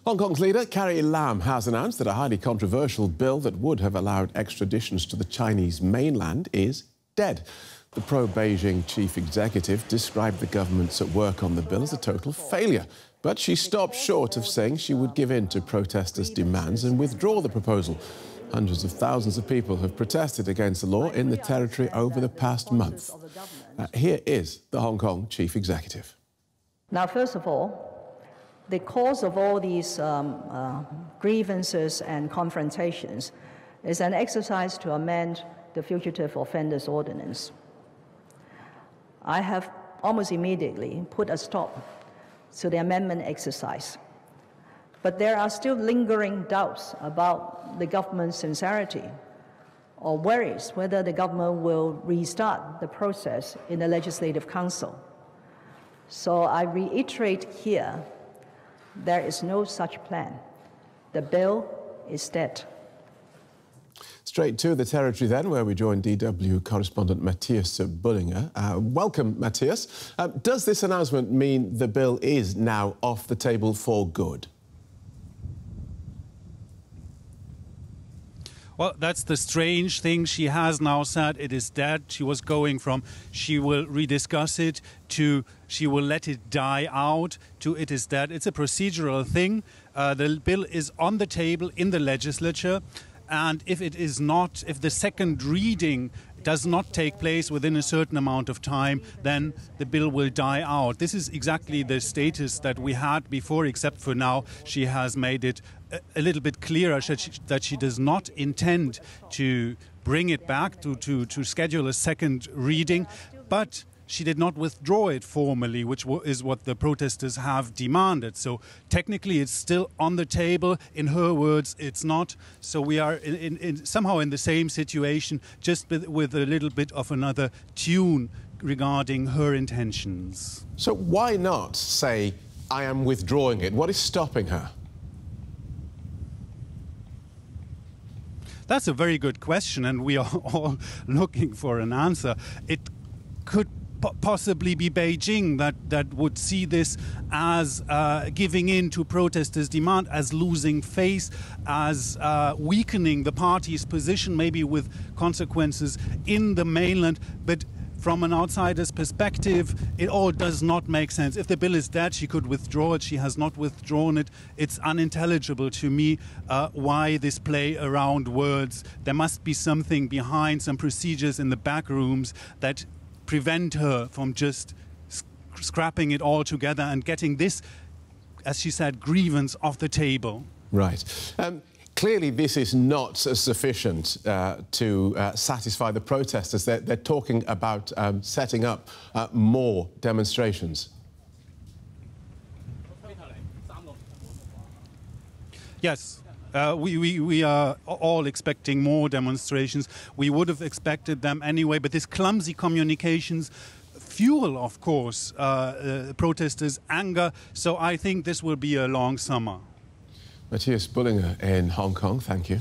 Hong Kong's leader, Carrie Lam, has announced that a highly controversial bill that would have allowed extraditions to the Chinese mainland is dead. The pro-Beijing chief executive described the government's work on the bill as a total failure, but she stopped short of saying she would give in to protesters' demands and withdraw the proposal. Hundreds of thousands of people have protested against the law in the territory over the past month. Here is the Hong Kong chief executive. Now, first of all, the cause of all these grievances and confrontations is an exercise to amend the Fugitive Offenders Ordinance. I have almost immediately put a stop to the amendment exercise. But there are still lingering doubts about the government's sincerity or worries whether the government will restart the process in the Legislative Council. So I reiterate here, there is no such plan. The bill is dead. Straight to the territory then, where we join DW correspondent Matthias Bullinger. Welcome, Matthias. Does this announcement mean the bill is now off the table for good? Well, that's the strange thing. She has now said it is dead. She was going from she will rediscuss it to she will let it die out to it is dead. It's a procedural thing. The bill is on the table in the legislature. And if it is not, if the second reading does not take place within a certain amount of time, then the bill will die out. This is exactly the status that we had before, except for now she has made it a little bit clearer that she does not intend to bring it back to schedule a second reading, but she did not withdraw it formally, which is what the protesters have demanded. So technically it's still on the table. In her words, it's not. So we are somehow in the same situation, just with a little bit of another tune regarding her intentions. So why not say, I am withdrawing it? What is stopping her? That's a very good question, and we are all looking for an answer. It could possibly be Beijing that would see this as giving in to protesters' demand, as losing face, as weakening the party's position, maybe with consequences in the mainland. But from an outsider's perspective, it all does not make sense. If the bill is dead, she could withdraw it. She has not withdrawn it. It's unintelligible to me why this play around words. There must be something behind, some procedures in the back rooms that prevent her from just scrapping it all together and getting this, as she said, grievance off the table. Right. Clearly, this is not sufficient to satisfy the protesters. They're talking about setting up more demonstrations. Yes. We are all expecting more demonstrations. We would have expected them anyway, but this clumsy communications fuel, of course, protesters' anger. So I think this will be a long summer. Matthias Bullinger in Hong Kong, thank you.